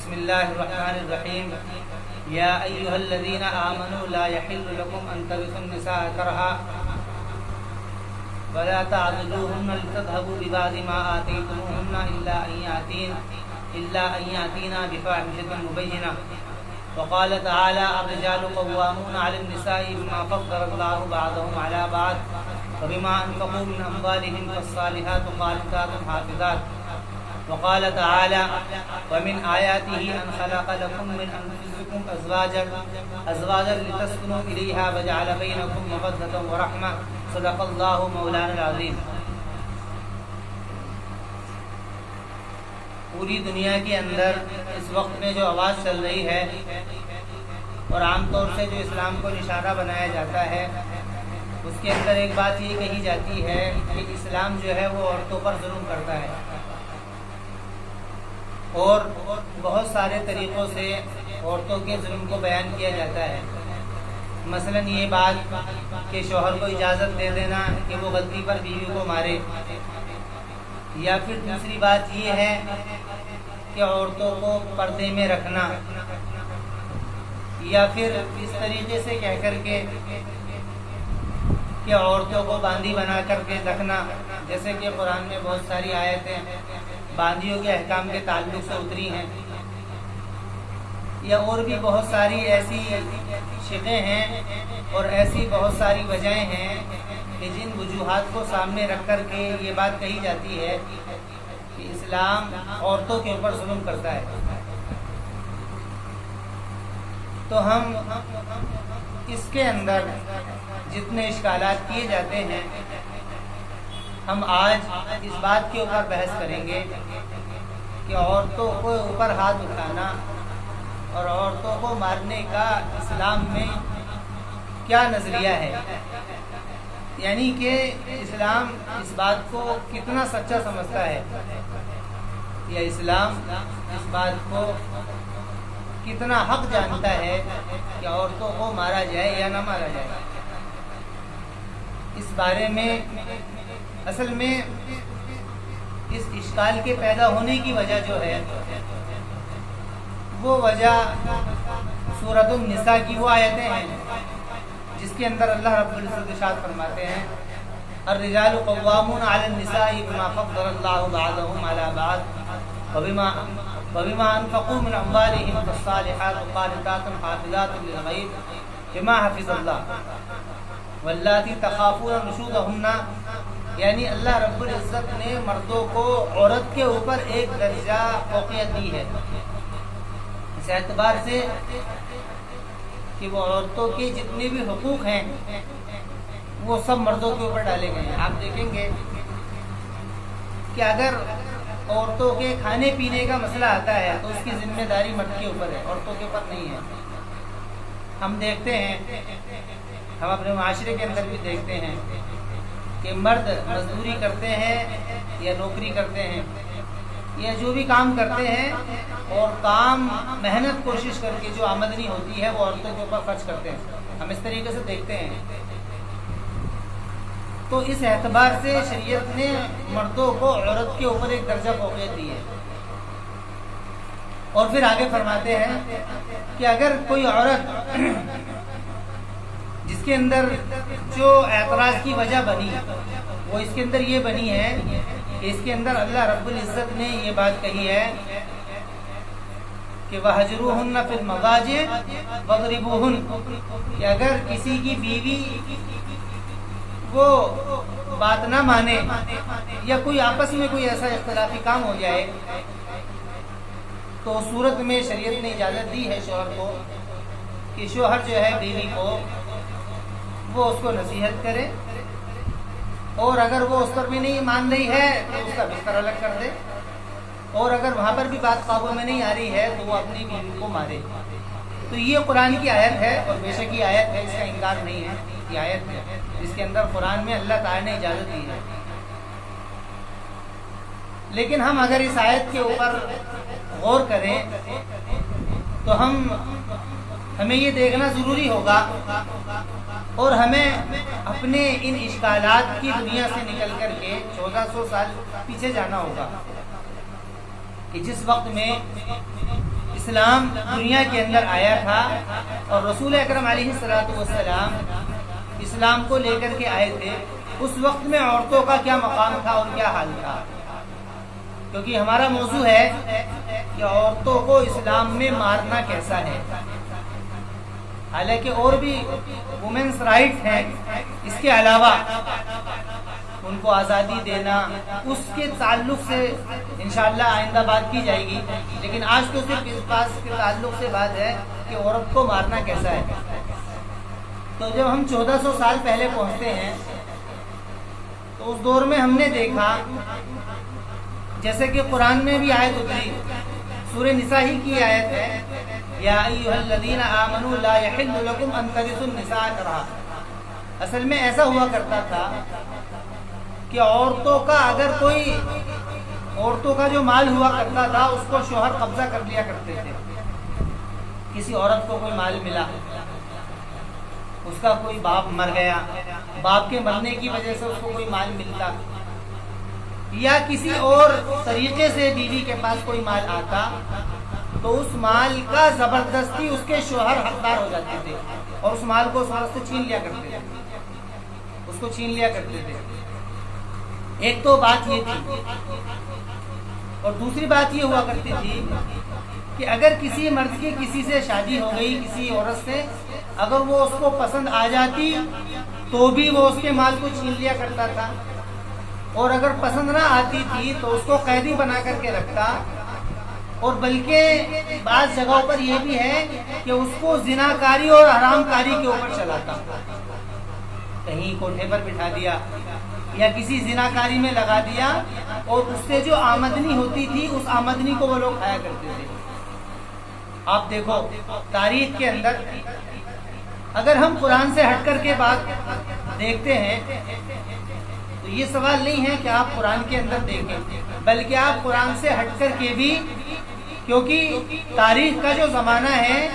بسم الله الرحمن الرحيم يا أيها الذين آمنوا لا يحل لكم أن ترثوا النساء كرها ولا تعضلوهن لتذهبوا ببعض ما آتيتموهن إلا أن يأتينا بفاحشة مبينة. وقال تعالى الرجال قوامون على النساء بما فضل الله بعضهم على بعض وبما أنفقوا من أموالهم فالصالحات قانتات حافظات. وقال تعالى ومن آياته أن خلق لكم من أنفسكم أزواجا لتسكنوا إليها وجعل بينكم مودة ورحمة. صدق الله مولانا العظیم. پوری دنیا کے اندر اس وقت میں جو آواز چل رہی ہے اور عام طور سے جو اسلام کو نشانہ بنایا جاتا ہے اس کے اندر ایک بات یہ کہی جاتی ہے کہ اسلام جو ہے وہ عورتوں پر ظلم کرتا ہے اور بہت سارے طریقوں سے عورتوں کے ظلم کو بیان کیا جاتا ہے. مثلا یہ بات کہ شوہر کو اجازت دے دینا کہ وہ غلطی پر بیوی کو مارے، یا پھر دوسری بات یہ ہے کہ عورتوں کو پردے میں رکھنا، یا پھر اس طریقے سے کہہ کر کے کہ عورتوں کو باندھی بنا کر کے رکھنا، جیسے کہ قرآن میں بہت ساری آیتیں باندیوں کے احکام کے تعلق سے اتری ہیں، یا اور بھی بہت ساری ایسی شقیں ہیں اور ایسی بہت ساری وجہیں ہیں کہ جن وجوہات کو سامنے رکھ کر کے یہ بات کہی جاتی ہے کہ اسلام عورتوں کے اوپر ظلم کرتا ہے. تو ہم اس کے اندر جتنے اشکالات کیے جاتے ہیں ہم آج اس بات کے اوپر بحث کریں گے کہ عورتوں کو اوپر ہاتھ اٹھانا اور عورتوں کو مارنے کا اسلام میں کیا نظریہ ہے، یعنی کہ اسلام اس بات کو کتنا سچا سمجھتا ہے، یا اسلام اس بات کو کتنا حق جانتا ہے کہ عورتوں کو مارا جائے یا نہ مارا جائے. اس بارے میں اصل میں اس اشکال کے پیدا ہونے کی وجہ جو ہے وہ وجہ سورۃ النساء کی وہ آیتیں ہیں جس کے اندر اللہ رب العزت ارشاد فرماتے ہیں الرجال قوامون علی النساء بما فضل اللہ بعضهم علی بعض وبما انفقوا من اموالهم فالصالحات قانتات حافظات للغیب بما حفظ اللہ واللاتی تخافون نشوزهن. یعنی اللہ رب العزت نے مردوں کو عورت کے اوپر ایک درجہ فوقیت دی ہے اس اعتبار سے کہ وہ عورتوں کے جتنے بھی حقوق ہیں وہ سب مردوں کے اوپر ڈالے گئے ہیں. آپ دیکھیں گے کہ اگر عورتوں کے کھانے پینے کا مسئلہ آتا ہے تو اس کی ذمہ داری مرد کے اوپر ہے، عورتوں کے اوپر نہیں ہے. ہم دیکھتے ہیں، ہم اپنے معاشرے کے اندر بھی دیکھتے ہیں کہ مرد مزدوری کرتے ہیں یا نوکری کرتے ہیں یا جو بھی کام کرتے ہیں اور کام محنت کوشش کر کے جو آمدنی ہوتی ہے وہ عورتوں کے اوپر خرچ کرتے ہیں. ہم اس طریقے سے دیکھتے ہیں. تو اس اعتبار سے شریعت نے مردوں کو عورت کے اوپر ایک درجہ فوقیت دی ہے. اور پھر آگے فرماتے ہیں کہ اگر کوئی عورت جس کے اندر جو اعتراض کی وجہ بنی وہ اس کے اندر یہ بنی ہے کہ اس کے اندر اللہ رب العزت نے یہ بات کہی ہے کہ وَهَجْرُوهُنَّ فِي الْمَضَاجِعِ وَاضْرِبُوهُنَّ، کہ اگر کسی کی بیوی وہ بات نہ مانے یا کوئی آپس میں کوئی ایسا اختلافی کام ہو جائے تو صورت میں شریعت نے اجازت دی ہے شوہر کو کہ شوہر جو ہے بیوی کو وہ اس کو نصیحت کرے، اور اگر وہ اس پر بھی نہیں مان رہی ہے تو اس کا بستر الگ کر دے، اور اگر وہاں پر بھی بات قابو میں نہیں آ رہی ہے تو وہ اپنی بیوی کو مارے. تو یہ قرآن کی آیت ہے اور بے شک یہ آیت ہے، اس کا انکار نہیں ہے. یہ آیت ہے جس کے اندر قرآن میں اللہ تعالی نے اجازت دی ہے. لیکن ہم اگر اس آیت کے اوپر غور کریں تو ہمیں یہ دیکھنا ضروری ہوگا اور ہمیں اپنے ان اشکالات کی دنیا سے نکل کر کے 1400 سال پیچھے جانا ہوگا کہ جس وقت میں اسلام دنیا کے اندر آیا تھا اور رسول اکرم علیہ الصلوۃ والسلام اسلام کو لے کر کے آئے تھے، اس وقت میں عورتوں کا کیا مقام تھا اور کیا حال تھا؟ کیونکہ ہمارا موضوع ہے کہ عورتوں کو اسلام میں مارنا کیسا ہے۔ حالانکہ اور بھی وومنس رائٹ ہیں، اس کے علاوہ ان کو آزادی دینا، اس کے تعلق سے انشاءاللہ آئندہ بات کی جائے گی، لیکن آج تو صرف اس بات کے تعلق سے بات ہے کہ عورت کو مارنا کیسا ہے۔ تو جب ہم 1400 سال پہلے پہنچتے ہیں تو اس دور میں ہم نے دیکھا، جیسے کہ قرآن میں بھی آیت اتری، سورہ نساء ہی کی آیت ہے، یا ایھا الذین آمنوا لا یحل لکم ان ترثوا النساء کرہا۔ اصل میں ایسا ہوا کرتا تھا کہ عورتوں کا جو مال ہوا کرتا تھا اس کو شوہر قبضہ کر لیا کرتے تھے۔ کسی عورت کو کوئی مال ملا، اس کا کوئی باپ مر گیا، باپ کے مرنے کی وجہ سے اس کو کوئی مال ملتا، یا کسی اور طریقے سے بیوی کے پاس کوئی مال آتا، تو اس مال کا زبردستی اس کے شوہر حقدار ہو جاتے تھے اور اس مال کو اس عورت سے چھین لیا کرتے تھے۔ ایک تو بات یہ تھی، اور دوسری بات یہ ہوا کرتی تھی کہ اگر کسی مرد کی کسی سے شادی ہو گئی، کسی عورت سے، اگر وہ اس کو پسند آ جاتی تو بھی وہ اس کے مال کو چھین لیا کرتا تھا، اور اگر پسند نہ آتی تھی تو اس کو قیدی بنا کر کے رکھتا، اور بلکہ بعض جگہوں پر یہ بھی ہے کہ اس کو زناکاری اور حرام کاری کے اوپر چلاتا، کہیں کوٹھے پر بٹھا دیا یا کسی زناکاری میں لگا دیا، اور اس سے جو آمدنی ہوتی تھی اس آمدنی کو وہ لوگ کھایا کرتے تھے۔ آپ دیکھو تاریخ کے اندر، اگر ہم قرآن سے ہٹ کر کے بات دیکھتے ہیں تو یہ سوال نہیں ہے کہ آپ قرآن کے اندر دیکھیں، بلکہ آپ قرآن سے ہٹ کر کے بھی، کیونکہ تاریخ کا جو زمانہ ہے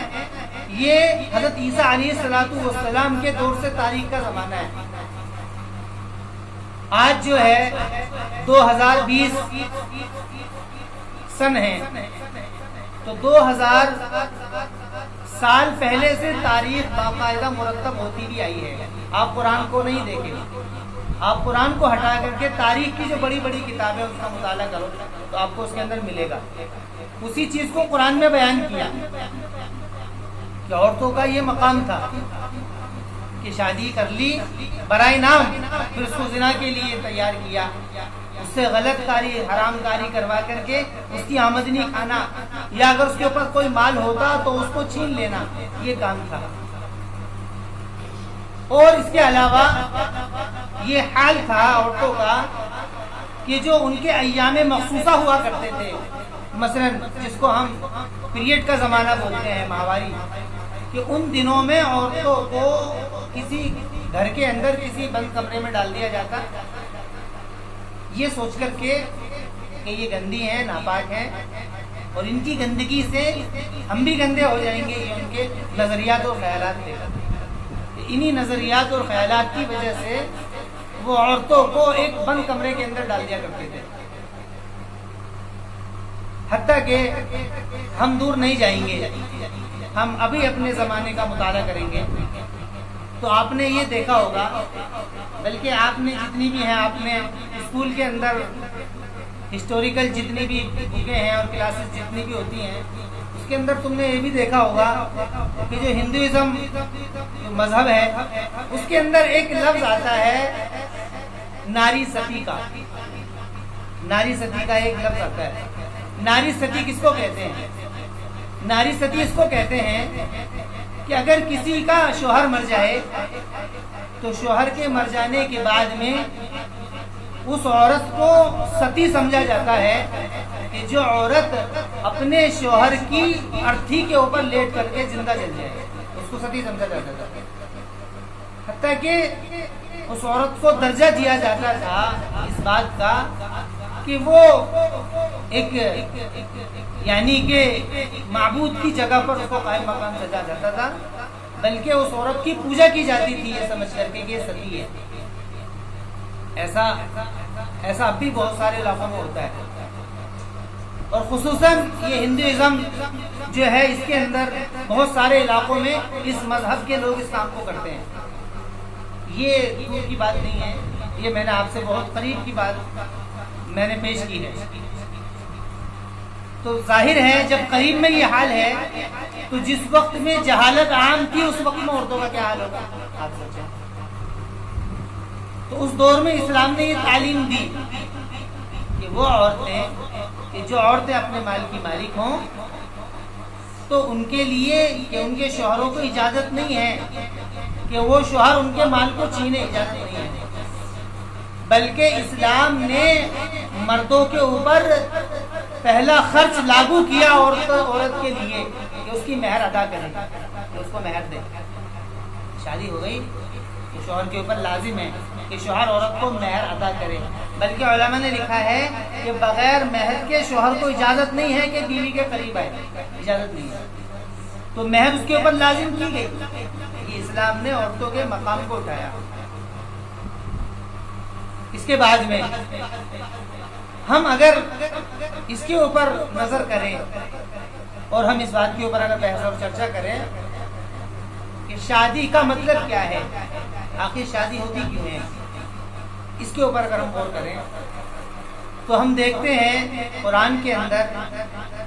یہ حضرت عیسیٰ علیہ السلام کے دور سے تاریخ کا زمانہ ہے۔ آج جو ہے 2020 سن ہے، تو 2000 سال پہلے سے تاریخ باقاعدہ مرتب ہوتی بھی آئی ہے۔ آپ قرآن کو نہیں دیکھیں، آپ قرآن کو ہٹا کر کے تاریخ کی جو بڑی بڑی کتابیں اس کا مطالعہ کرو تو آپ کو اس کے اندر ملے گا۔ اسی چیز کو قرآن میں بیان کیا کہ عورتوں کا یہ مقام تھا کہ شادی کر لی برائے نام، پھر اس کو زنا کے لیے تیار کیا، اس سے غلط کاری، حرام کاری کروا کر کے اس کی آمدنی کھانا، یا اگر اس کے اوپر کوئی مال ہوتا تو اس کو چھین لینا، یہ کام تھا۔ اور اس کے علاوہ یہ حال تھا عورتوں کا کہ جو ان کے ایام مخصوصہ ہوا کرتے تھے، مثلا جس کو ہم پیریڈ کا زمانہ بولتے ہیں، ماہواری، کہ ان دنوں میں عورتوں کو کسی گھر کے اندر کسی بند کمرے میں ڈال دیا جاتا، یہ سوچ کر کے کہ یہ گندی ہیں، ناپاک ہیں، اور ان کی گندگی سے ہم بھی گندے ہو جائیں گے، یہ ان کے نظریات اور خیالات تھے۔ انہی نظریات اور خیالات کی وجہ سے وہ عورتوں کو ایک بند کمرے کے اندر ڈال دیا کرتے تھے۔ حتیٰ کہ ہم دور نہیں جائیں گے، ہم ابھی اپنے زمانے کا مطالعہ کریں گے تو آپ نے یہ دیکھا ہوگا، بلکہ آپ نے جتنی بھی ہیں، آپ نے اسکول کے اندر ہسٹوریکل جتنی بھی بکیں ہیں اور کلاسز جتنی بھی ہوتی ہیں، اس کے اندر تم نے یہ بھی دیکھا ہوگا کہ جو ہندوازم جو مذہب ہے اس کے اندر ایک لفظ آتا ہے ناری ستی کا۔ ناری ستی کا ایک لفظ آتا ہے۔ ناری ستی کس کو کہتے ہیں؟ ناری ستی اس کو کہتے ہیں کہ اگر کسی کا شوہر مر جائے تو شوہر کے مر جانے کے بعد میں اس عورت کو ستی سمجھا جاتا ہے کہ جو عورت اپنے شوہر کی ارتھی کے اوپر لیٹ کر کے زندہ جل جائے، اس کو ستی سمجھا جاتا تھا۔ حتیٰ کہ اس عورت کو درجہ دیا جاتا تھا اس بات کا کہ وہ ایک یعنی کہ معبود کی جگہ پر اس کو قائم مقام سجا جاتا تھا، بلکہ اس عورت کی پوجا کی جاتی تھی یہ سمجھ کر کے کہ یہ ستی ہے۔ ایسا اب بھی بہت سارے علاقوں میں ہوتا ہے، اور خصوصاً یہ ہندوازم جو ہے اس کے اندر بہت سارے علاقوں میں اس مذہب کے لوگ اس کام کو کرتے ہیں. یہ دور کی بات نہیں ہے، یہ میں نے آپ سے بہت قریب کی بات میں نے پیش کی ہے. تو ظاہر ہے جب قریب میں یہ حال ہے تو جس وقت میں جہالت عام تھی اس وقت میں عورتوں کا کیا حال ہوگا آپ سوچیں. تو اس دور میں اسلام نے یہ تعلیم دی کہ وہ عورتیں کہ جو عورتیں اپنے مال کی مالک ہوں تو ان کے لیے کہ ان کے شوہروں کو اجازت نہیں ہے کہ وہ شوہر ان کے مال کو چھینے، اجازت نہیں ہے. بلکہ اسلام نے مردوں کے اوپر پہلا خرچ لاگو کیا عورت کے لیے کہ اس کی مہر ادا کرے، کہ اس کو مہر دے. شادی ہو گئی تو شوہر کے اوپر لازم ہے کہ شوہر عورت کو مہر ادا کرے. بلکہ علماء نے لکھا ہے کہ بغیر مہر کے شوہر کو اجازت نہیں ہے کہ بیوی کے قریب آئے، اجازت نہیں ہے. تو مہر اس کے اوپر لازم کی گئی. یہ اسلام نے عورتوں کے مقام کو اٹھایا. اس کے بعد میں ہم اگر اس کے اوپر نظر کریں اور ہم اس بات کے اوپر اگر بحث اور چرچا کریں کہ شادی کا مطلب کیا ہے، آخر شادی ہوتی کیوں ہے، اس کے اوپر اگر ہم غور کریں تو ہم دیکھتے ہیں قرآن کے اندر،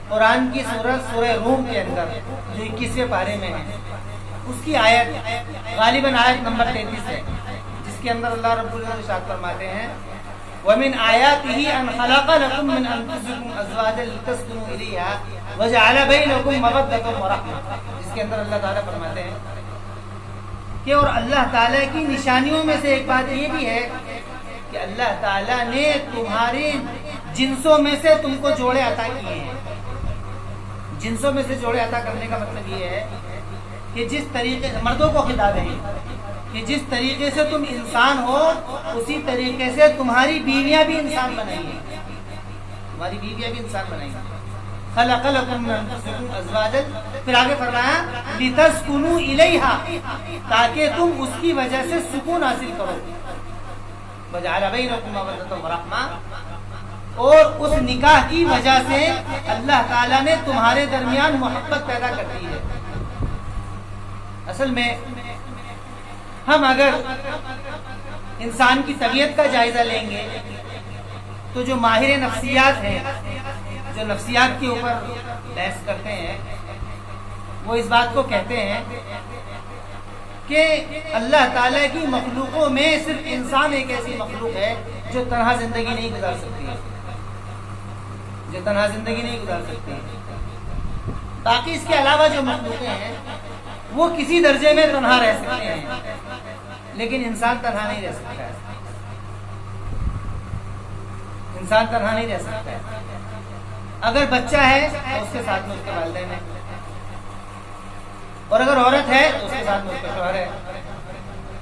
قرآن کی سورہ روم کے اندر جو 21ویں پارے میں ہے، اس کی آیت غالباً آیت نمبر 33 ہے، جس کے اندر اللہ رب العزت ارشاد فرماتے ہیں وَمِنْ آيَاتِهِ أَنْ خَلَقَ لَكُم مِّنْ أَنفُسِكُمْ أَزْوَاجًا لِتَسْكُنُوا إِلَيْهَا وَجَعَلَ بَيْنَكُم مَّوَدَّةً وَرَحْمَةً، جس کے اندر اللہ تعالیٰ فرماتے ہیں کہ اور اللہ تعالیٰ کی نشانیوں میں سے ایک بات یہ بھی ہے کہ اللہ تعالیٰ نے تمہاری جنسوں میں سے تم کو جوڑے عطا کیے ہیں. جنسوں میں سے جوڑے عطا کرنے کا مطلب یہ ہے کہ جس طریقے سے مردوں کو خطاب ہے کہ جس طریقے سے تم انسان ہو اسی طریقے سے تمہاری بیویاں بھی انسان بنائی ہیں، تمہاری بیویاں بھی انسان بنائی ہیں. خلق لکم من انفسکم ازواجا، پھر آگے فرمایا لتسکنوا الیہا، تاکہ تم اس کی وجہ سے سکون حاصل کرو. وجعل بینکم مودۃ ورحمہ، اور اس نکاح کی وجہ سے اللہ تعالیٰ نے تمہارے درمیان محبت پیدا کر دی ہے. اصل میں ہم اگر انسان کی طبیعت کا جائزہ لیں گے تو جو ماہر نفسیات ہیں، جو نفسیات کے اوپر بحث کرتے ہیں، وہ اس بات کو کہتے ہیں کہ اللہ تعالیٰ کی مخلوقوں میں صرف انسان ایک ایسی مخلوق ہے جو تنہا زندگی نہیں گزار سکتی ہے، جو تنہا زندگی نہیں گزار سکتی ہے. باقی اس کے علاوہ جو مخلوقیں ہیں وہ کسی درجے میں تنہا رہ سکتے ہیں، لیکن انسان تنہا نہیں رہ سکتا ہے. انسان تنہا نہیں رہ سکتا ہے. اگر بچہ ہے تو اس کے ساتھ میں اس کے والدین ہیں، اور اگر عورت ہے تو اس کے ساتھ میں اس کا شوہر ہے،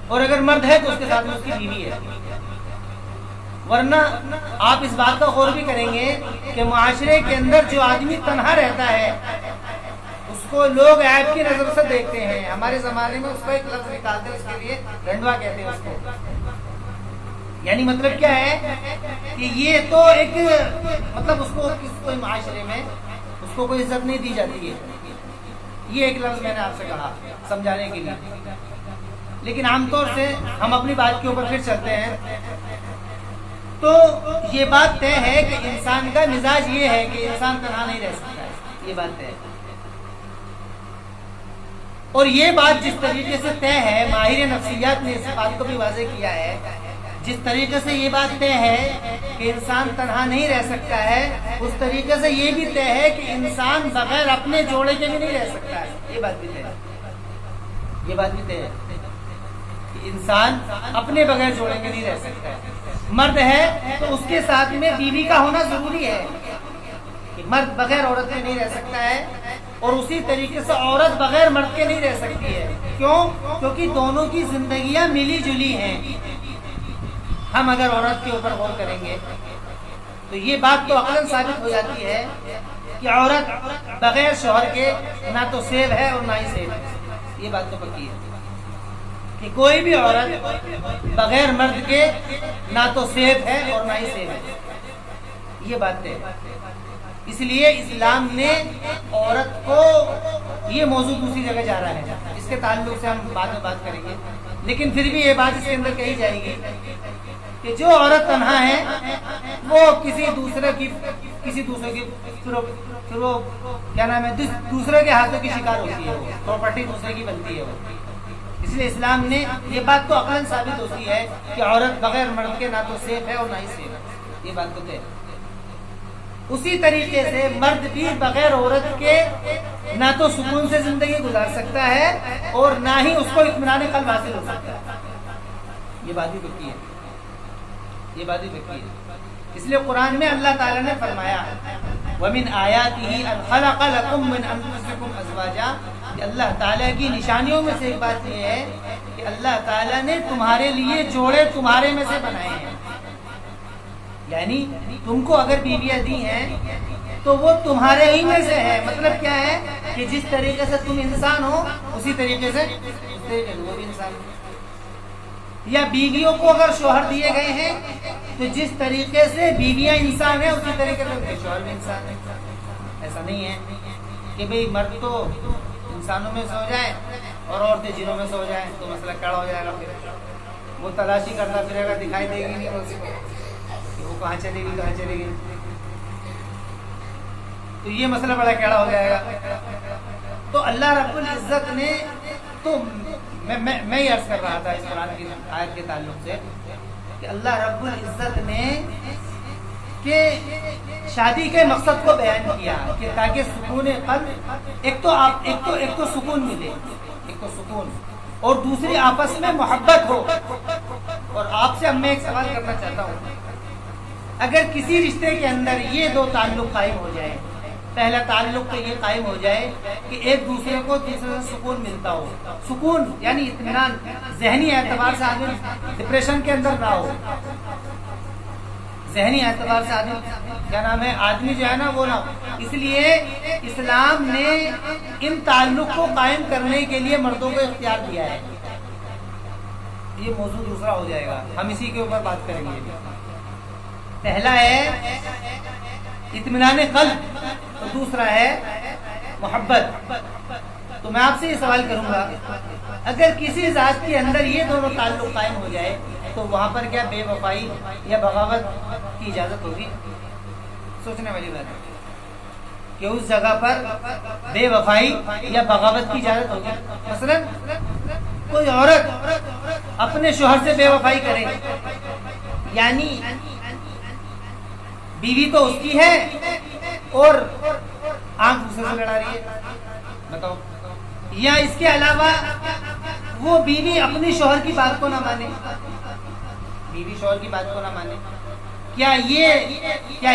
اور اگر مرد ہے تو اس کے ساتھ میں اس کی بیوی ہے. ورنہ آپ اس بات کا غور بھی کریں گے کہ معاشرے کے اندر جو آدمی تنہا رہتا ہے اس کو لوگ عیب کی نظر سے دیکھتے ہیں. ہمارے زمانے میں اس کو ایک لفظ نکالتے ہیں، اس کے لیے رنڈوا کہتے ہیں اس کو. یعنی مطلب کیا ہے کہ یہ تو ایک مطلب اس کو معاشرے میں اس کو کوئی عزت نہیں دی جاتی ہے. یہ ایک لفظ میں نے آپ سے کہا سمجھانے کے لیے. لیکن عام طور سے ہم اپنی بات کے اوپر پھر چلتے ہیں تو یہ بات طے ہے کہ انسان کا مزاج یہ ہے کہ انسان تنہا نہیں رہ سکتا ہے. یہ بات طے ہے. اور یہ بات جس طریقے سے طے ہے، ماہر نفسیات نے اس بات کو بھی واضح کیا ہے، جس طریقے سے یہ بات طے ہے کہ انسان تنہا نہیں رہ سکتا ہے، اس طریقے سے یہ بھی طے ہے کہ انسان بغیر اپنے جوڑے کے بھی نہیں رہ سکتا ہے. یہ بات بھی طے ہے. یہ بات بھی طے ہے کہ انسان اپنے بغیر جوڑے کے نہیں رہ سکتا ہے. مرد ہے تو اس کے ساتھ میں بیوی کا ہونا ضروری ہے کہ مرد بغیر عورت کے نہیں رہ سکتا ہے، اور اسی طریقے سے عورت بغیر مرد کے نہیں رہ سکتی ہے. کیوں؟ کیونکہ دونوں کی زندگیاں ملی جلی ہیں. ہم اگر عورت کے اوپر غور کریں گے تو یہ بات تو عقلاً ثابت ہو جاتی ہے کہ عورت بغیر شوہر کے نہ تو سیو ہے اور نہ ہی سیو ہے. یہ بات تو پکی ہے کہ کوئی بھی عورت بغیر مرد کے نہ تو سیو ہے اور نہ ہی سیو ہے. یہ بات ہے. اس لیے اسلام نے عورت کو، یہ موضوع دوسری جگہ جا رہا ہے، اس کے تعلق سے ہم بعد میں بات کریں گے، لیکن پھر بھی یہ بات اس کے اندر کہی جائے گی کہ جو عورت تنہا ہے وہ کسی دوسرے کی پھر وہ کیا نام ہے، دوسرے کے ہاتھوں کی شکار ہوتی ہے، وہ پراپرٹی دوسرے کی بنتی ہے وہ۔ اس لیے اسلام نے یہ بات تو عقلاً ثابت ہوتی ہے کہ عورت بغیر مرد کے نہ تو سیف ہے اور نہ ہی سیف ہے، یہ بات تو ہے۔ اسی طریقے سے مرد بھی بغیر عورت کے نہ تو سکون سے زندگی گزار سکتا ہے اور نہ ہی اس کو اطمینان قلب حاصل ہو سکتا ہے، یہ بات بھی پکی ہے، یہ بات بھی پکی ہے۔ اس لیے قرآن میں اللہ تعالیٰ نے فرمایا وَمِنْ آيَاتِهِ أَنْ خَلَقَ لَكُم مِّنْ أَنفُسِكُمْ أَزْوَاجًا، کہ اللہ تعالیٰ کی نشانیوں میں سے ایک بات یہ ہے کہ اللہ تعالیٰ نے تمہارے لیے جوڑے تمہارے میں سے بنائے ہیں، یعنی تم کو اگر بیویاں دی ہیں تو وہ تمہارے ہی میں سے ہے۔ مطلب کیا ہے کہ جس طریقے سے تم انسان ہو اسی طریقے سے وہ بھی انسان ہو، یا بیویوں کو اگر شوہر دیے گئے ہیں تو جس طریقے سے بیویاں انسان ہیں اسی طریقے سے شوہر بھی انسان ہے۔ ایسا نہیں ہے کہ بھئی مرد تو انسانوں میں سو جائے اور عورتیں جنوں میں سو جائیں تو مسئلہ کڑا ہو جائے گا، پھر وہ تلاشی کرتا پھرے گا، دکھائی دے گی نہیں اس کو کہ وہ کہاں چلے گی کہاں چلے گی، تو یہ مسئلہ بڑا کیڑا ہو جائے گا۔ تو اللہ رب العزت نے تو میں یہ عرض کر رہا تھا اس قرآن کی آیت کے تعلق سے کہ اللہ رب العزت نے کہ شادی کے مقصد کو بیان کیا کہ تاکہ سکون قلب، ایک تو سکون ملے، ایک تو سکون، اور دوسری آپس میں محبت ہو۔ اور آپ سے میں ایک سوال کرنا چاہتا ہوں، اگر کسی رشتے کے اندر یہ دو تعلق قائم ہو جائے، پہلا تعلق تو یہ قائم ہو جائے کہ ایک دوسرے کو دوسرے سے سکون ملتا ہو، سکون یعنی اطمینان، ذہنی اعتبار سے آدمی ڈپریشن کے اندر نہ ہو، ذہنی اعتبار سے آدمی کیا نام ہے آدمی جو ہے نا وہ نہ ہو۔ اس لیے اسلام نے ان تعلق کو قائم کرنے کے لیے مردوں کو اختیار دیا ہے۔ یہ موضوع دوسرا ہو جائے گا، ہم اسی کے اوپر بات کریں گے۔ پہلا ہے اطمینان قلب اور دوسرا ہے محبت۔ تو میں آپ سے یہ سوال کروں گا، اگر کسی ذات کے اندر یہ دونوں تعلق قائم ہو جائے تو وہاں پر کیا بے وفائی یا بغاوت کی اجازت ہوگی؟ سوچنے والی بات ہے کہ اس جگہ پر بے وفائی یا بغاوت کی اجازت ہوگی۔ مثلا کوئی عورت اپنے شوہر سے بے وفائی کرے، یعنی بیوی تو اس کی ہے اور آنکھ دوسرے سے لڑا رہی ہے، بتاؤ، یا اس کے علاوہ وہ بیوی اپنی شوہر کی بات کو نہ مانے، بیوی شوہر کی بات کو نہ مانے، کیا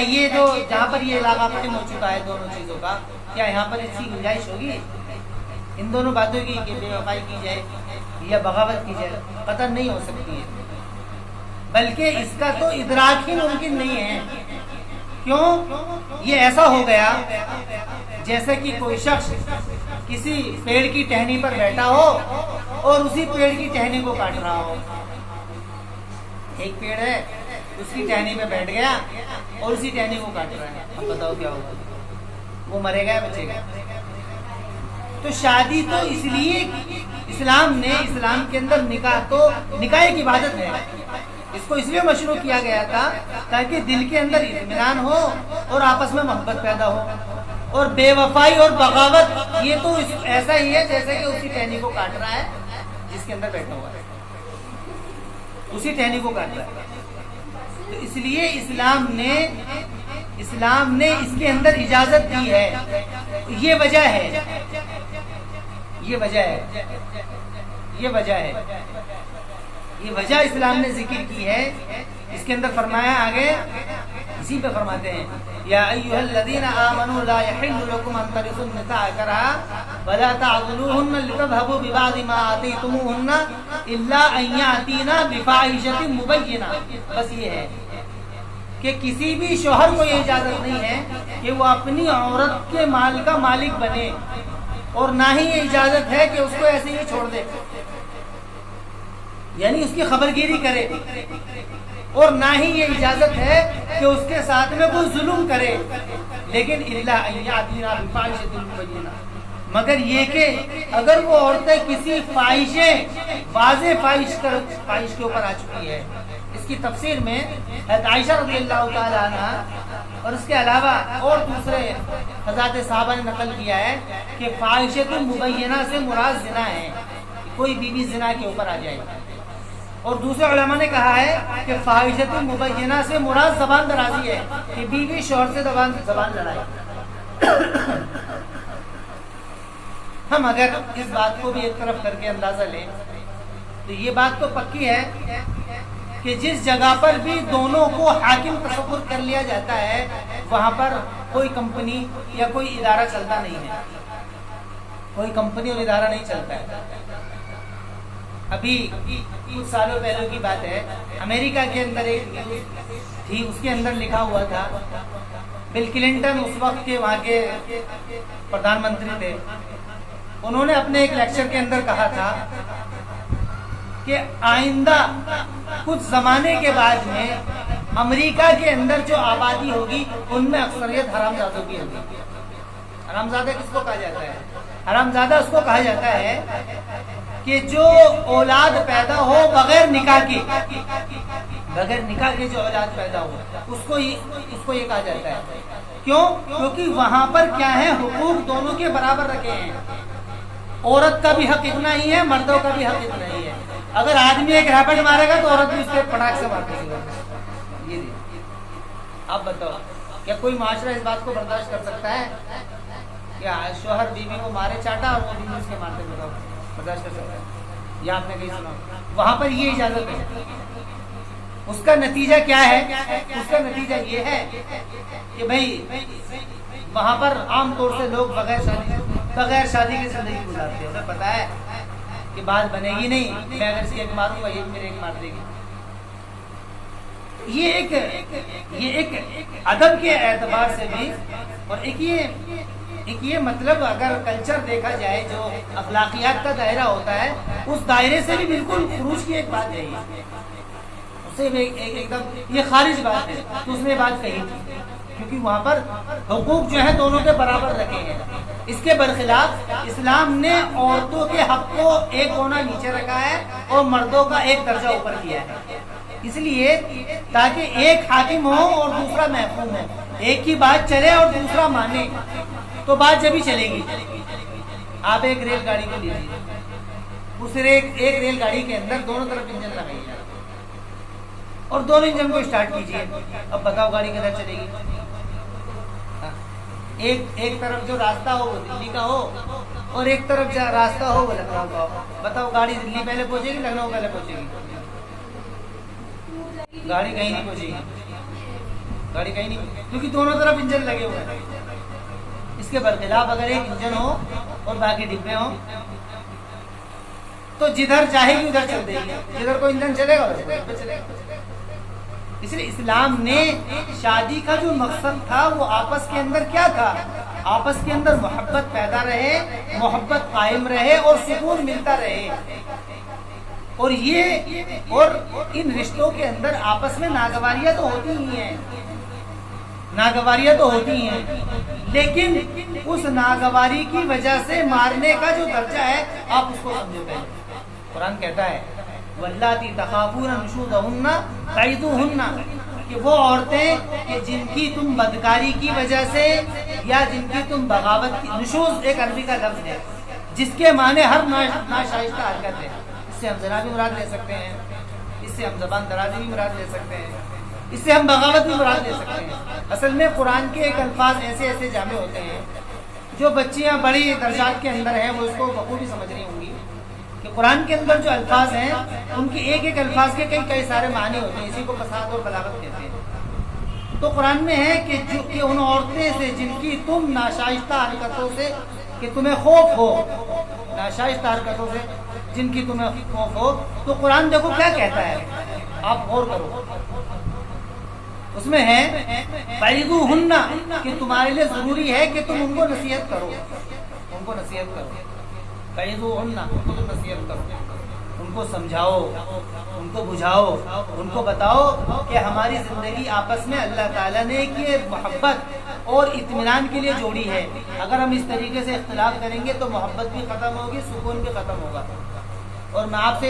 یہ جو جہاں پر یہ علاقہ ختم ہو چکا ہے دونوں چیزوں کا، کیا یہاں پر اس کی گنجائش ہوگی ان دونوں باتوں کی کہ بے وفائی کی جائے یا بغاوت کی جائے؟ قطعاً نہیں ہو سکتی ہے، بلکہ اس کا تو ادراک ہی ممکن نہیں ہے۔ کیوں؟ یہ ایسا ہو گیا جیسے کہ کوئی شخص کسی پیڑ کی ٹہنی پر بیٹھا ہو اور اسی پیڑ کی ٹہنی کو کاٹ رہا ہو۔ ایک پیڑ ہے، اس کی ٹہنی پہ بیٹھ گیا اور اسی ٹہنی کو کاٹ رہا ہے، اب بتاؤ کیا ہوگا؟ وہ مرے گا یا بچے گا؟ تو شادی تو اس لیے اسلام کے اندر نکاح ایک عبادت ہے، اس کو اس لیے مشروع کیا گیا تھا تاکہ دل کے اندر اطمینان ہو اور آپس میں محبت پیدا ہو۔ اور بے وفائی اور بغاوت یہ تو ایسا ہی ہے جیسے کہ اسی ٹہنی کو کاٹ رہا ہے جس کے اندر بیٹھا ہوا ہے، اسی ٹہنی کو کاٹ رہا ہے۔ تو اس لیے اسلام نے اس کے اندر اجازت دی ہے، یہ وجہ اسلام نے ذکر کی ہے۔ اس کے اندر فرمایا آگے، اسی پہ فرماتے ہیں یا ایھا الذین آمنوا لا یحل لکم ان ترثوا النساء کرہا ولا تعضلوهن لتذهبوا ببعض ما آتیتموهن الا ان یأتین بفاحشۃ مبینہ۔ بس یہ ہے کہ کسی بھی شوہر کو یہ اجازت نہیں ہے کہ وہ اپنی عورت کے مال کا مالک بنے، اور نہ ہی یہ اجازت ہے کہ اس کو ایسے ہی چھوڑ دے، یعنی اس کی خبرگیری کرے۔ اور نہ ہی یہ اجازت ہے کہ اس کے ساتھ میں کوئی ظلم کرے، لیکن الا ان یاتینا بفاحشۃ مبینہ، مگر یہ کہ اگر وہ عورتیں کسی واضح فاحش کے اوپر آ چکی ہے۔ اس کی تفسیر میں حضرت عائشہ رضی اللہ تعالی عنہ اور اس کے علاوہ اور دوسرے حضرات صحابہ نے نقل کیا ہے کہ فاحشۃ مبینہ سے مراد زنا ہے، کوئی بیوی زنا کے اوپر آ جائے، اور دوسرے علماء نے کہا ہے کہ فاحشۃ مبینہ سے مراد زبان درازی ہے، کہ بیوی شوہر سے زبان لڑائے۔ ہم اگر اس بات کو بھی ایک طرف کر کے اندازہ لیں تو یہ بات تو پکی ہے کہ جس جگہ پر بھی دونوں کو حاکم تصور کر لیا جاتا ہے وہاں پر کوئی کمپنی یا کوئی ادارہ چلتا نہیں ہے، کوئی کمپنی اور ادارہ نہیں چلتا ہے۔ ابھی کچھ سالوں پہلے کی بات ہے، امریکہ کے اندر ایک نیوز تھی، اس کے اندر لکھا ہوا تھا بل کلنٹن اس وقت کے وہاں کے پردھان منتری تھے، انہوں نے اپنے ایک لیکچر کے اندر کہا تھا کہ آئندہ کچھ زمانے کے بعد میں امریکہ کے اندر جو آبادی ہوگی ان میں اکثریت حرام زادوں کی ہوگی۔ حرام زادہ کس کو کہا جاتا ہے؟ حرام زادہ اس کو کہا جاتا ہے کہ جو اولاد پیدا ہو بغیر نکاح کے جو اولاد پیدا ہو اس کو یہ کہا جاتا ہے۔ کیوں؟ کیونکہ وہاں پر کیا ہے، حقوق دونوں کے برابر رکھے ہیں، عورت کا بھی حق اتنا ہی ہے، مردوں کا بھی حق اتنا ہی ہے۔ اگر آدمی ایک ریپٹ مارے گا تو عورت بھی اس کے پٹاخ سے مارتے گی۔ یہ آپ بتاؤ کیا کوئی معاشرہ اس بات کو برداشت کر سکتا ہے کہ شوہر بیوی کو مارے چاٹا اور وہ بیوی اس کے مارتے؟ بتاؤ برداشت کر سکتا ہے؟ یا آپ نے کہیں سنا؟ وہاں پر یہ اجازت ہے۔ اس کا نتیجہ کیا ہے؟ اس کا نتیجہ یہ ہے کہ بھائی وہاں پر عام طور سے لوگ بغیر شادی کی زندگی گزارتے ہیں، انہیں پتا ہے کہ بات بنے گی نہیں، میں اگر اس کی ایک ماروں گا یہ بھی میرے ایک مار دے گی۔ یہ ایک ادب کے اعتبار سے بھی، اور ایک یہ مطلب اگر کلچر دیکھا جائے جو اخلاقیات کا دائرہ ہوتا ہے اس دائرے سے بھی بالکل خروج کی ایک بات ہے، اس سے ایک دم یہ خارج بات ہے، تو اس نے بات کہی تھی کیونکہ وہاں پر حقوق جو ہے دونوں کے برابر رکھے ہیں۔ اس کے برخلاف اسلام نے عورتوں کے حق کو ایک گونا نیچے رکھا ہے اور مردوں کا ایک درجہ اوپر کیا ہے، اس لیے تاکہ ایک حاکم ہو اور دوسرا محکوم ہو، ایک کی بات چلے اور دوسرا مانے تو بات جبھی چلے گی۔ آپ ایک ریل گاڑی کو لیجیے، اس ایک ریل گاڑی کے اندر دونوں طرف انجن لگائیے اور دونوں انجن کو اسٹارٹ کیجیے، اب بتاؤ گاڑی کدھر چلے گی؟ ایک طرف جو راستہ ہو وہ دلی کا ہو اور ایک طرف جو راستہ ہو وہ لکھنؤ کا ہو، بتاؤ گاڑی دلی پہلے پہنچے گی لکھنؤ پہلے پہنچے گی؟ گاڑی کہیں نہیں پہنچے گی، گاڑی کہیں نہیں، کیونکہ دونوں طرف انجن لگے ہوئے ہیں۔ اس کے برخلاف اگر ایک انجن ہو اور باقی ڈبے ہوں تو جدھر چاہے گی ادھر چل دے گی، جدھر کوئی انجن چلے گا ادھر چلے گا۔ اس لیے اسلام نے شادی کا جو مقصد تھا وہ آپس کے اندر کیا تھا؟ آپس کے اندر محبت پیدا رہے، محبت قائم رہے اور سکون ملتا رہے، اور ان رشتوں کے اندر آپس میں ناگواریاں تو ہوتی ہی ہیں، لیکن اس ناگواری کی وجہ سے مارنے کا جو درجہ ہے آپ اس کو سمجھو پہلے۔ قرآن کہتا ہے واللاتی تخافون نشوزہن فعظوہن، کہ وہ عورتیں کہ جن کی تم بدکاری کی وجہ سے یا جن کی تم بغاوت کی، نشوز ایک عربی کا لفظ ہے جس کے معنی ہر ناشائستہ حرکت ہے، اس سے ہم زنا بھی مراد لے سکتے ہیں، اس سے ہم زبان درازی بھی مراد لے سکتے ہیں، اس سے ہم بغاوت بھی مراد لے سکتے ہیں۔ اصل میں قرآن کے ایک الفاظ ایسے جامع ہوتے ہیں جو بچیاں بڑی درجات کے اندر ہیں وہ اس کو بخوبی سمجھ رہی ہوں گی کہ قرآن کے اندر جو الفاظ ہیں ان کی ایک الفاظ کے کئی سارے معنی ہوتے ہیں، اسی کو فصاحت اور بلاغت کہتے ہیں۔ تو قرآن میں ہے کہ ان عورتیں سے جن کی تم ناشائستہ حرکتوں سے کہ تمہیں خوف ہو، ناشائستہ حرکتوں سے جن کی تمہیں خوف ہو، تو قرآن دیکھو کیا کہتا ہے، آپ غور کرو، اس میں ہے فعظوہن، کہ تمہارے لیے ضروری ہے کہ تم ان کو نصیحت کرو، فعظوہن، ان کو تم نصیحت کرو۔ ان کو سمجھاؤ، ان کو بجھاؤ، ان کو بتاؤ کہ ہماری زندگی آپس میں اللہ تعالیٰ نے کہ محبت اور اطمینان کے لیے جوڑی ہے. اگر ہم اس طریقے سے اختلاف کریں گے تو محبت بھی ختم ہوگی، سکون بھی ختم ہوگا. اور میں آپ سے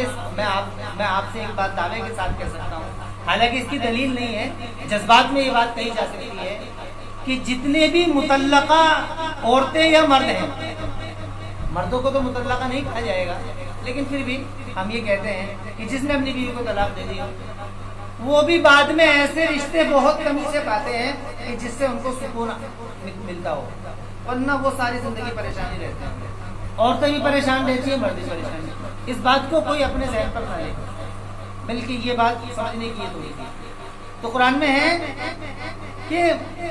ایک بات دعوے کے ساتھ کہہ سکتا ہوں، حالانکہ اس کی دلیل نہیں ہے، جذبات میں یہ بات کہی جا سکتی ہے کہ جتنے بھی مطلقہ عورتیں یا مرد ہیں، مردوں کو تو مطلقہ نہیں کہا جائے گا، لیکن پھر بھی ہم یہ کہتے ہیں کہ جس نے اپنی بیوی کو طلاق دے دی وہ بھی بعد میں ایسے رشتے بہت کمی سے پاتے ہیں کہ جس سے ان کو سکون ملتا ہو، ورنہ وہ ساری زندگی پریشانی رہتے ہیں. عورتیں بھی پریشان رہتی ہیں، مرد بھی پریشان. اس بات کو کوئی اپنے ذہن پر نہ لے، بلکہ یہ بات سمجھنے کی تھوڑی تھی. تو قرآن میں ہے کہ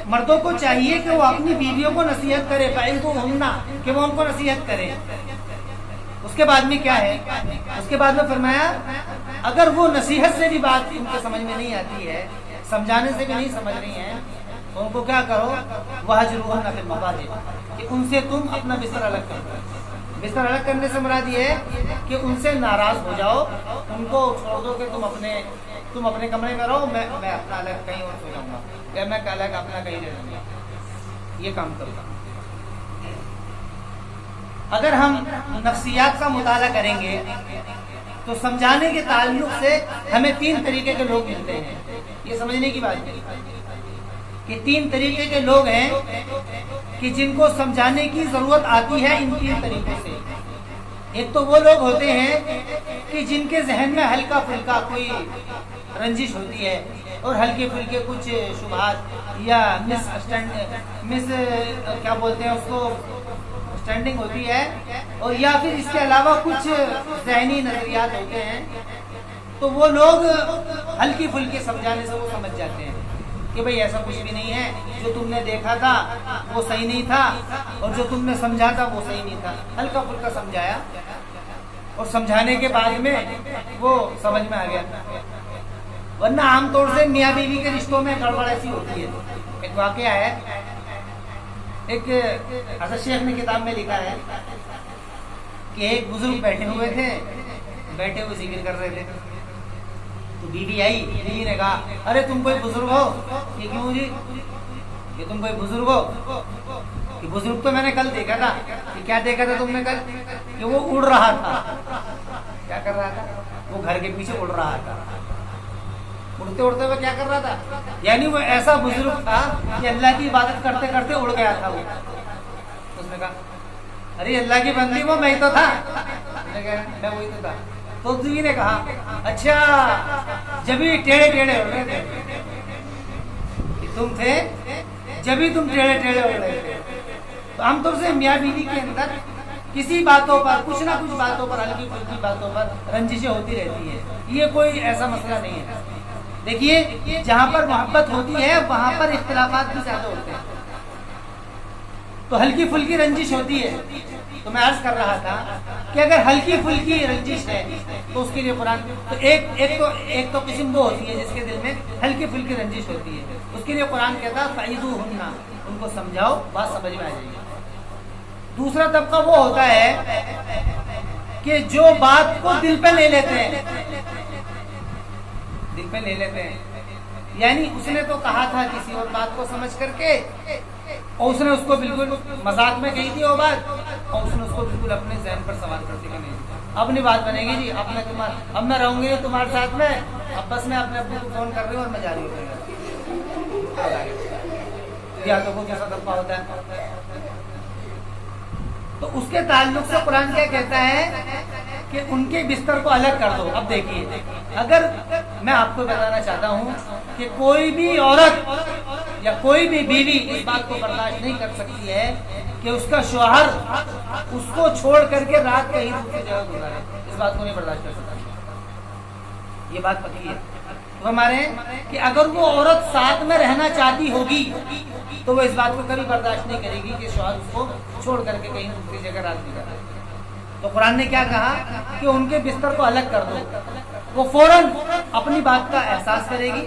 مردوں کو چاہیے کہ وہ اپنی بیویوں کو نصیحت کرے، کہ وہ ان کو نصیحت کرے. اس کے بعد میں کیا ہے؟ اس کے بعد میں فرمایا اگر وہ نصیحت سے بھی بات ان کو سمجھ میں نہیں آتی ہے، سمجھانے سے بھی نہیں سمجھ رہی ہیں، تو ان کو کیا کرو؟ وَهْجُرُوهُنَّ فِي الْمَضَاجِعِ، کہ ان سے تم اپنا بستر الگ کرو. بستر الگ کرنے سے مراد یہ ہے کہ ان سے ناراض ہو جاؤ، ان کو چھوڑ دو کہ تم اپنے کمرے میں رہو، میں اپنا الگ کہیں اور سو جاؤں گا، یا میں الگ اپنا کہیں رہ جاؤں گا. یہ کام کروں گا. اگر ہم نفسیات کا مطالعہ کریں گے تو سمجھانے کے تعلق سے ہمیں 3 طریقے کے لوگ ملتے ہیں. یہ سمجھنے کی بات ہے کہ 3 طریقے کے لوگ ہیں کہ جن کو سمجھانے کی ضرورت آتی ہے ان 3 طریقوں سے. ایک تو وہ لوگ ہوتے ہیں کہ جن کے ذہن میں ہلکا پھلکا کوئی رنجش ہوتی ہے اور ہلکے پھلکے کچھ شبہات یا کیا بولتے ہیں اس کو اسٹینڈنگ ہوتی ہے، اور یا پھر اس کے علاوہ کچھ ذہنی نظریات ہوتے ہیں. تو وہ لوگ ہلکی پھلکی سمجھانے سے وہ سمجھ جاتے ہیں کہ بھئی ایسا کچھ بھی نہیں ہے، جو تم نے دیکھا تھا وہ صحیح نہیں تھا، اور جو تم نے سمجھا تھا وہ صحیح نہیں تھا. ہلکا پھلکا سمجھایا اور سمجھانے کے بعد میں وہ سمجھ میں آ گیا. ورنہ عام طور سے میاں بیوی کے رشتوں میں گڑبڑ ایسی ہوتی ہے. ایک واقعہ ہے، ایک حضرت شیخ نے کتاب میں لکھا ہے کہ ایک بزرگ بیٹھے ہوئے تھے، بیٹھے ہوئے ذکر کر رہے تھے. تو بیوی آئی، بیوی نے کہا ارے تم کوئی بزرگ ہو؟ کہ کیوں جی؟ کہ تم کوئی بزرگ ہو؟ کہ بزرگ تو میں نے کل دیکھا تھا. کہ کیا دیکھا تھا تم نے کل؟ کہ وہ اڑ رہا تھا. کیا کر رہا تھا؟ وہ گھر کے پیچھے اڑ رہا تھا. اڑتے اڑتے ہوئے کیا کر رہا تھا؟ یعنی وہ ایسا بزرگ تھا کہ اللہ کی عبادت کرتے کرتے اڑ گیا تھا. وہ اس نے کہا ارے اللہ کی بندی وہ میں تو تھا. میں وہی تو تھا. تو بیوی نے کہا اچھا جبھی ٹیڑھے ٹیڑھے اڑ رہے تھے، تم تھے جبھی تم ٹیڑھے ٹیڑھے اڑ رہے تھے. تو عام طور سے میاں بیوی کے اندر کسی باتوں پر کچھ نہ کچھ باتوں پر ہلکی پھلکی باتوں پر رنجشیں ہوتی رہتی ہیں. یہ کوئی ایسا مسئلہ نہیں ہے. دیکھیے جہاں پر محبت ہوتی ہے وہاں پر اختلافات بھی زیادہ ہوتے ہیں. تو ہلکی پھلکی رنجش ہوتی ہے. تو میں عرض کر رہا تھا کہ اگر ہلکی پھلکی رنجش ہے تو اس کے لیے قرآن تو ایک تو قسم وہ ہوتی ہے جس کے دل میں ہلکی پھلکی رنجش ہوتی ہے، اس کے لیے قرآن کہتا ہے فَعِذُوهُنَّ، ان کو سمجھاؤ، بات سمجھ میں آ جائے گی. دوسرا طبقہ وہ ہوتا ہے کہ جو بات کو دل پہ لے لیتے ہیں، دل پہ لے لیتے ہیں. یعنی اس نے تو کہا تھا کسی اور بات کو سمجھ کر کے، اور اس نے اس کو بالکل مذاق میں کہی تھی وہ بات، اور اس نے اس کو بالکل اپنے ذہن پر سوال کرتے کہ نہیں اپنی بات بنے گی جی، اب میں رہوں گی تمہارے ساتھ میں، اب بس میں اپنے ابو کو فون کر رہی ہوں اور میں جا رہی ہوں. یا تو وہ کیسا طبقہ ہوتا ہے. تو اس کے تعلق سے قرآن کیا کہتا ہے کہ ان کے بستر کو الگ کر دو. اب دیکھیے اگر میں آپ کو بتانا چاہتا ہوں کہ کوئی بھی عورت یا کوئی بھی بیوی اس بات کو برداشت نہیں کر سکتی ہے کہ اس کا شوہر اس کو چھوڑ کر کے رات کہیں دوسری جگہ گزارے، اس بات کو نہیں برداشت کر سکتا. یہ بات پکی ہے. تو ہمارے کہ اگر وہ عورت ساتھ میں رہنا چاہتی ہوگی تو وہ اس بات کو کبھی برداشت نہیں کرے گی کہ شوہر اس کو چھوڑ کر کے کہیں دوسری جگہ رات گزارے. تو قرآن نے کیا کہا کہ ان کے بستر کو الگ کر دو. وہ فوراً اپنی بات کا احساس کرے گی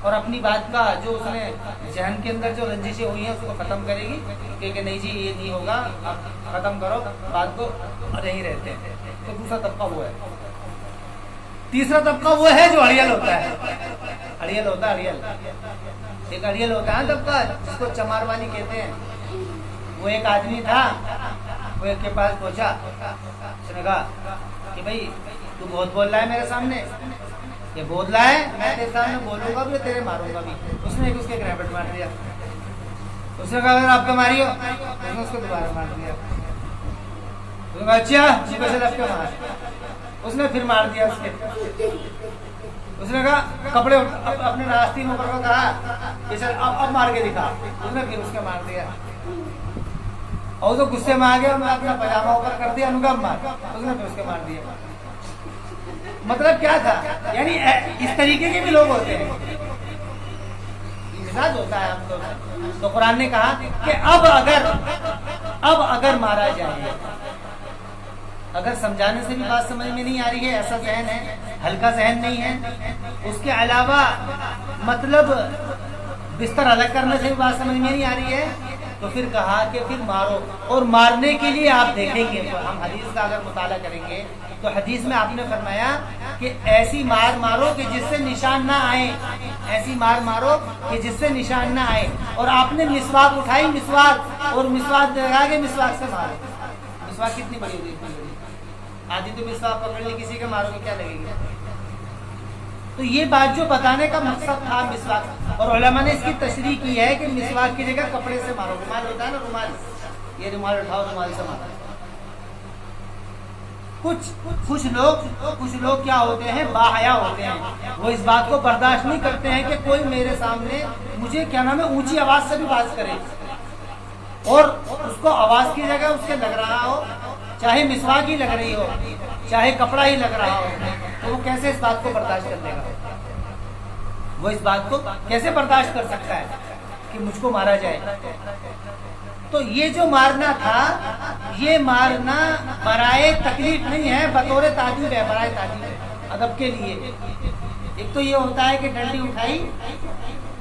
اور اپنی بات کا جو اس نے ذہن کے اندر جو رنجشیں ہوئی ہیں اس کو ختم کرے گی کہ نہیں جی یہ نہیں ہوگا، ختم کرو بات کو، نہیں رہتے. تو دوسرا طبقہ وہ ہے. تیسرا طبقہ وہ ہے جو اڑیل ہوتا ہے، اڑیل ہوتا ہے، اڑیل ایک اڑیل ہوتا ہے طبقہ جس کو چماروانی کہتے ہیں۔ وہ ایک آدمی تھا، وہ ایک کے پاس پہنچا، اس نے کہا کہ بھائی تو بہت بول رہا ہے میرے سامنے، یہ بول رہا ہے، میں تیرے سامنے بولوں گا بھی تیرے ماروں گا بھی۔ اس نے ایک اس کے گریبٹ مار دیا، اس نے کہا اگر آپ کا ماری ہو، اس نے اس کو دوبارہ مار دیا، اس نے کہا اچھا صبح سے لگ کے مار، اس نے پھر مار دیا اس کے، اس نے کہا کپڑے اپنے راستین اوپر کو کہا کہ چل اب مار کے دکھا، اس نے پھر اس کے مار دیا، اور تو غصے میں آ گیا، میں اپنا پاجامہ اوپر کر دیا، انہوں نے مار، اس نے پھر اس کے مار دیا۔ مطلب کیا تھا؟ یعنی اس طریقے کے بھی لوگ ہوتے ہیں، مزاج ہوتا ہے ہم لوگ۔ تو قرآن نے کہا کہ اب اگر مارا جائے، اگر سمجھانے سے بھی بات سمجھ میں نہیں آ رہی ہے، ایسا ذہن ہے، ہلکا ذہن نہیں ہے، اس کے علاوہ مطلب بستر الگ کرنے سے بھی بات سمجھ میں نہیں آ رہی ہے، تو پھر کہا کہ پھر مارو۔ اور مارنے کے لیے آپ دیکھیں گے، ہم حدیث کا اگر مطالعہ کریں گے تو حدیث میں آپ نے فرمایا کہ ایسی مار مارو کہ جس سے نشان نہ آئے، ایسی مار مارو کہ جس سے نشان نہ آئے۔ اور آپ نے مسواک اٹھائی، مسواک، اور مسواک لگا کے مسواک سے مارو۔ مسواک کتنی بڑی ہوتی ہے؟ آدھی تو مسواک پکڑ لی کسی کے، مارو گے کیا لگے گی؟ تو یہ بات جو بتانے کا مقصد تھا مسواک، اور علماء نے اس کی تشریح کی ہے کہ مسواک کی جگہ کپڑے سے مارو۔ رومال ہوتا ہے نا، رومال، یہ رومال اٹھاؤ، رومال سے مارو۔ کچھ لوگ کیا ہوتے ہیں، باحیا ہوتے ہیں، وہ اس بات کو برداشت نہیں کرتے ہیں کہ کوئی میرے سامنے مجھے کیا نام ہے اونچی آواز سے بھی بات کرے، اور اس کو آواز کی جگہ اس کے لگ رہا ہو، چاہے مسواک ہی لگ رہی ہو، چاہے کپڑا ہی لگ رہا ہو، تو وہ کیسے اس بات کو برداشت کر لے گا؟ وہ اس بات کو کیسے برداشت کر سکتا ہے کہ مجھ کو مارا جائے؟ تو یہ جو مارنا تھا، یہ مارنا برائے تکلیف نہیں ہے، بطور تعجب ہے، برائے تعجب ہے، ادب کے لیے۔ ایک تو یہ ہوتا ہے کہ ڈنڈی اٹھائی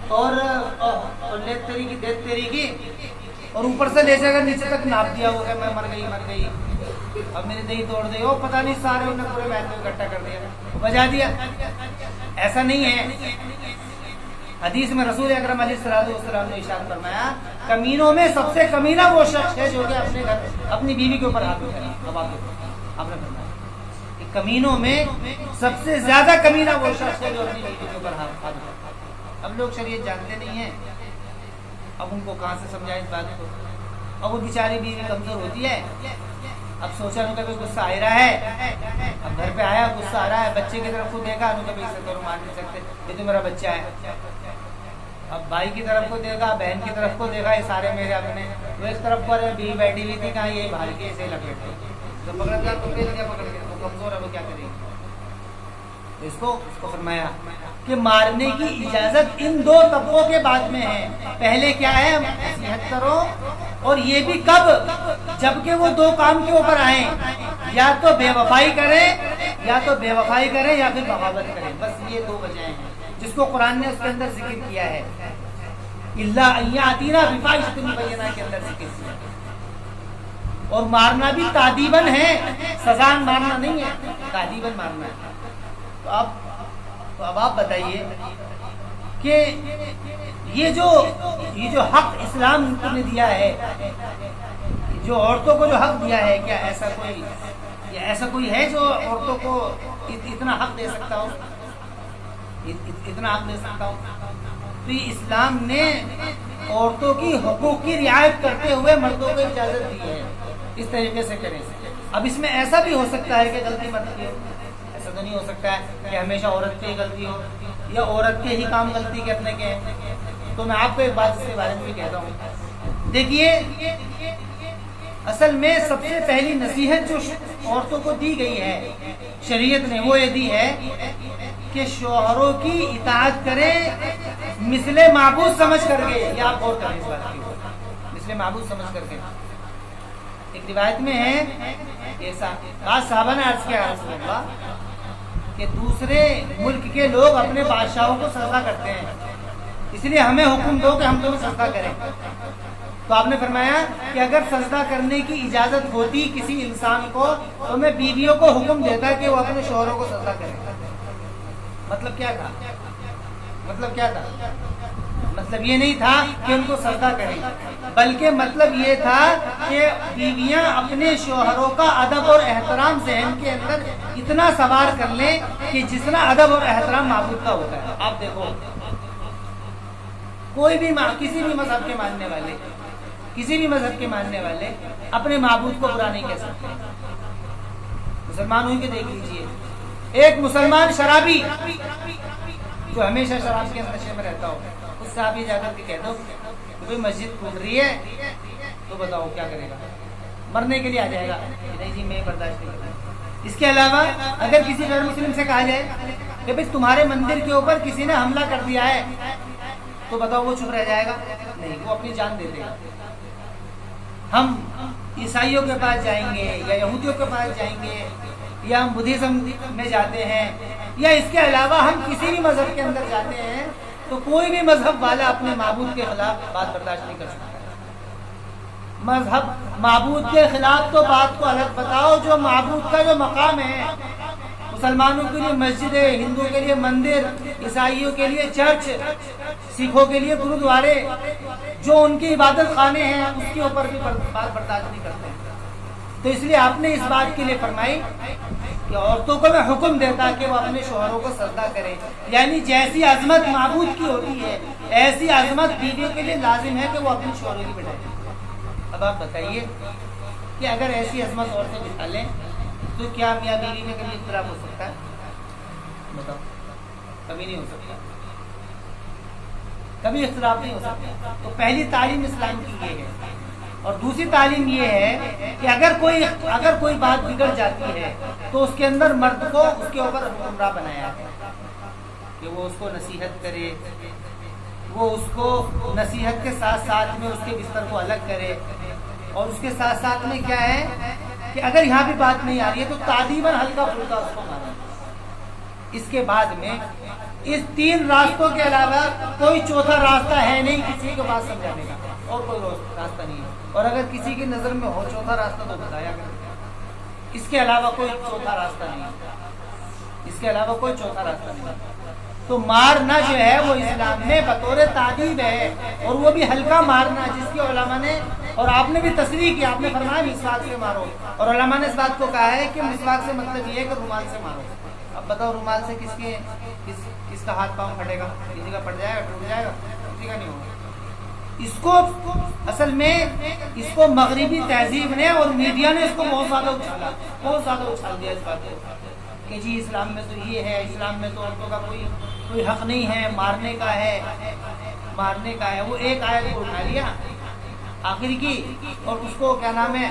اور لیت تیری کی دیت تیری کی، اور اوپر سے لے جائے گا نیچے تک ناپ دیا ہوگا، میں مر گئی، اب میری دہی توڑ دی، وہ پتہ نہیں سارے انہوں نے پورے محل میں اکٹھا کر دیا، بجا دیا۔ ایسا نہیں ہے۔ حدیث میں رسول اکرم علیہ السلام نے ارشاد فرمایا، کمینوں میں سب سے کمینہ وہ شخص ہے جو کہ اپنے گھر اپنی بیوی کے اوپر ہاتھ اٹھائے۔ اب آپ نے فرمایا کہ کمینوں میں سب سے زیادہ کمینہ وہ شخص ہے جو اپنی بیوی کے اوپر ہاتھ اٹھائے۔ اب لوگ شریعت جانتے نہیں ہیں، اب ان کو کہاں سے سمجھائے اس بات کو؟ اب وہ بیچاری بیوی کمزور ہوتی ہے، اب سوچا ان کا بھی غصہ آ رہا ہے، اب گھر پہ آیا غصہ آ رہا ہے، بچے کی طرف کو دیکھا، ان کا بھی اسے تو مار نہیں سکتے، یہ تو میرا بچہ ہے۔ اب بھائی کی طرف کو دیکھا، بہن کی طرف کو دیکھا، یہ سارے میرے اپنے، وہ اس طرف پر بیوی بیٹھی ہوئی تھی، کہاں یہ بھاگ کے اسے لپیٹ تو پکڑ دیا، تو پھر کیا پکڑ گیا، وہ کمزور ہے، وہ کیا کرے گی؟ اس کو فرمایا کہ مارنے کی اجازت ان دو طبقوں کے بعد میں ہے۔ پہلے کیا ہے، نصیحت کرو، اور یہ بھی کب؟ جبکہ وہ دو کام کے اوپر آئیں، یا تو بے وفائی کریں، یا پھر بغاوت کریں، بس یہ دو وجہیں ہیں جس کو قرآن نے اس کے اندر ذکر کیا ہے۔ اللہ ان یاتینا بفاحشۃ مبینہ کے اندر ذکر کیا ہے۔ اور مارنا بھی تادیباً ہے، سزا مارنا نہیں ہے، تادیباً مارنا ہے۔ تو اب آپ بتائیے کہ یہ جو حق اسلام نے دیا ہے، جو عورتوں کو جو حق دیا ہے، کیا ایسا کوئی ہے جو عورتوں کو اتنا حق دے سکتا ہو؟ تو یہ اسلام نے عورتوں کی حقوق کی رعایت کرتے ہوئے مردوں کو اجازت دی ہے اس طریقے سے کریں۔ اب اس میں ایسا بھی ہو سکتا ہے کہ غلطی مرد کی ہو، ایسا تو نہیں ہو سکتا ہے کہ ہمیشہ عورت کی غلطی ہو، یا عورت کے ہی کام غلطی کرنے کے ہیں۔ تو میں آپ کو ایک بات اس کے بارے میں بھی کہتا ہوں، دیکھیے اصل میں سب سے پہلی نصیحت جو عورتوں کو دی گئی ہے شریعت نے، وہ یہ دی ہے کہ شوہروں کی اطاعت کریں مثل معبود سمجھ کر کے۔ یہ آپ غور کریں اس بات کی، مثل معبود سمجھ کر کے۔ ایک روایت میں ہے کہ بعض صحابہ نے عرض کیا رسول اللہ کہ دوسرے ملک کے لوگ اپنے بادشاہوں کو سجدہ کرتے ہیں، اس لیے ہمیں حکم دو کہ ہم تمہیں سجدہ کریں۔ تو آپ نے فرمایا کہ اگر سجدہ کرنے کی اجازت ہوتی کسی انسان کو، تو میں بیویوں کو حکم دیتا کہ وہ اپنے شوہروں کو سجدہ کریں۔ مطلب کیا تھا؟ مطلب یہ نہیں تھا کہ ان کو سجدہ کریں، بلکہ مطلب یہ تھا کہ بیویاں اپنے شوہروں کا ادب اور احترام ذہن کے اندر اتنا سوار کر لیں کہ جتنا ادب اور احترام معبود کا ہوتا ہے۔ آپ دیکھو، کوئی بھی کسی بھی مذہب کے ماننے والے اپنے معبود کو برا نہیں کہہ سکتے۔ مسلمانوں کے دیکھ لیجئے، ایک مسلمان شرابی جو ہمیشہ شراب کے نشے میں رہتا ہو، اس سے آپ یہ جا کر کے کہہ دو کہ بھئی مسجد کھل رہی ہے تو بتاؤ کیا کرے گا؟ مرنے کے لیے آ جائے گا کہ نہیں جی میں برداشت نہیں کرتا۔ اس کے علاوہ اگر کسی غیر مسلم سے کہا جائے کہ بھئی تمہارے مندر کے اوپر کسی نے حملہ کر دیا ہے تو بتاؤ وہ چپ رہ جائے گا؟ نہیں، وہ اپنی جان دے دے گا۔ ہم عیسائیوں کے پاس جائیں گے یا یہودیوں کے پاس جائیں گے یا ہم بدھزم میں جاتے ہیں یا اس کے علاوہ ہم کسی بھی مذہب کے اندر جاتے ہیں تو کوئی بھی مذہب والا اپنے معبود کے خلاف بات برداشت نہیں کر سکتا۔ معبود کے خلاف تو بات کو الگ بتاؤ، جو معبود کا جو مقام ہے، مسلمانوں کے لیے مسجد ہے، ہندوؤں کے لیے مندر، عیسائیوں کے لیے چرچ، سکھوں کے لیے گرودوارے، جو ان کی عبادت خانے ہیں، اس کے اوپر بھی بات برداشت نہیں کرتے۔ تو اس لیے آپ نے اس بات کے لیے فرمائی کہ عورتوں کو میں حکم دیتا کہ وہ اپنے شوہروں کو سجدہ کریں، یعنی جیسی عظمت معبود کی ہوتی ہے ایسی عظمت بیویوں کے لیے لازم ہے کہ وہ اپنے شوہروں کی بٹھائیں۔ اب آپ بتائیے کہ اگر ایسی عظمت عورتیں بٹھا لیں تو کیا میاں بیوی میں کبھی اختلاف ہو سکتا ہے؟ بتاؤ، کبھی نہیں ہو سکتا، کبھی اختلاف نہیں ہو سکتا۔ تو پہلی تعلیم اسلام کی یہ ہے، اور دوسری تعلیم یہ ہے کہ اگر کوئی بات بگڑ جاتی ہے تو اس کے اندر مرد کو اس کے اوپر حکمراں بنایا ہے کہ وہ اس کو نصیحت کرے، وہ اس کو نصیحت کے ساتھ ساتھ میں اس کے بستر کو الگ کرے، اور اس کے ساتھ ساتھ میں کیا ہے کہ اگر یہاں بھی بات نہیں آ رہی ہے تو تعلیماً ہلکا پھلکا اس کو مارا۔ اس کے بعد میں اس تین راستوں کے علاوہ کوئی چوتھا راستہ ہے نہیں کسی کو بات سمجھانے کا، اور کوئی راستہ نہیں ہے، اور اگر کسی کی نظر میں ہو چوتھا راستہ تو بتایا کرے۔ اس کے علاوہ کوئی چوتھا راستہ نہیں ہے، اس کے علاوہ کوئی چوتھا راستہ نہیں ہے۔ تو مارنا جو ہے وہ اسلام میں بطور تعدیب ہے، اور وہ بھی ہلکا مارنا، جس کی علماء نے اور آپ نے بھی تصریح کی، آپ نے فرمایا مسواک سے مارو، اور علماء نے اس بات کو کہا ہے کہ مسواک سے مطلب یہ ہے کہ رومال سے مارو۔ اب بتاؤ رومال سے کس کا ہاتھ پاؤں پھٹے گا؟ کسی کا پھٹ جائے گا، ٹوٹ جائے گا؟ کسی کا نہیں ہوگا۔ اس کو اصل میں اس کو مغربی تہذیب نے اور میڈیا نے اس کو بہت زیادہ اچھال دیا اس بات کو کہ جی اسلام میں تو یہ ہے، اسلام میں تو عورتوں کا کوئی حق نہیں ہے، مارنے کا ہے۔ وہ ایک آیت کو اٹھا لیا آخر کی، اور اس کو کیا نام ہے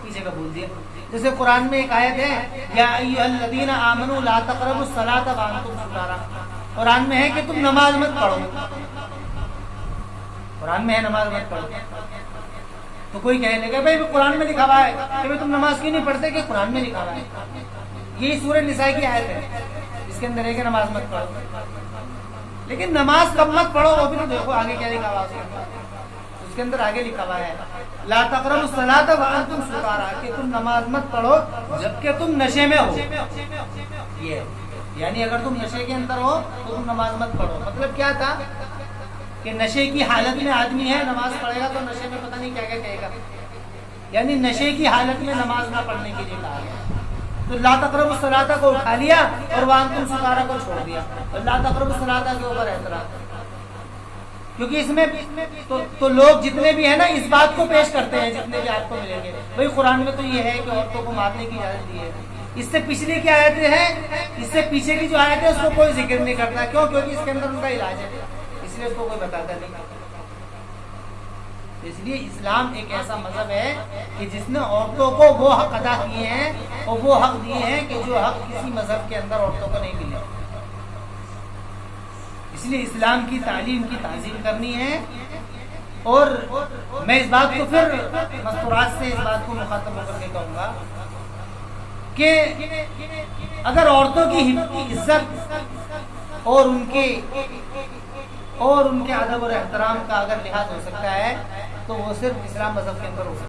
پیچھے کا بول دیا۔ جیسے قرآن میں ایک آیت ہے یا ایھا الذین آمنوا لا تقربوا الصلاۃ وانتم سکارى، قرآن میں ہے کہ تم نماز مت پڑھو، قرآن میں ہے نماز مت پڑھو۔ تو کوئی کہنے لگا بھائی قرآن میں لکھا ہوا ہے کہ تم نماز کیوں نہیں پڑھتے؟ کہ قرآن میں لکھا ہوا ہے، یہی سورہ نساء کی آیت ہے، اس کے اندر ہے کہ نماز مت پڑھو۔ لیکن نماز کب مت پڑھو وہ بھی تو دیکھو آگے کیا لکھا ہوا ہے، اس کے اندر آگے لکھا ہوا ہے لا تقربوا الصلاۃ وانتم سکارى، کہ تم نماز مت پڑھو جبکہ تم نشے میں ہو۔ یہ یعنی اگر تم نشے کے اندر ہو تو تم نماز مت پڑھو۔ مطلب کیا تھا کہ نشے کی حالت میں آدمی ہے، نماز پڑھے گا تو نشے میں پتہ نہیں کیا کیا کہے گا، یعنی نشے کی حالت میں نماز نہ پڑھنے کے لیے کہا گیا۔ تو لا تقربوا الصلاۃ کو اٹھا لیا اور وانتم سکارى کو چھوڑ دیا، اور لا تقربوا الصلاۃ کے اوپر اعتراض، کیونکہ اس میں تو لوگ جتنے بھی ہیں نا اس بات کو پیش کرتے ہیں، جتنے بھی آپ کو ملیں گے بھائی قرآن میں تو یہ ہے کہ عورتوں کو مارنے کی اجازت دی ہے، اس سے پچھلی کی آیتیں ہیں، اس سے پیچھے کی جو آیت ہے اس کو کوئی ذکر نہیں کرتا، کیوں؟ کیونکہ اس کے اندر ان کا علاج ہے، اس لیے اس کو کوئی بتاتا نہیں۔ اس لیے اسلام ایک ایسا مذہب ہے کہ جس نے عورتوں کو وہ حق ادا کیے ہیں اور وہ حق دیے ہیں کہ جو حق کسی مذہب کے اندر عورتوں کو نہیں ملے۔ اس لیے اسلام کی تعلیم کی تعظیم کرنی ہے، اور میں اس بات کو پھر مستورات سے اس بات کو مخاطب ہو کر کے کہوں گا کہ اگر عورتوں کی عزت اور ان کے ادب اور احترام کا اگر لحاظ ہو سکتا ہے تو وہ صرف اسلام مذہب کے اندر ہو سکتا ہے۔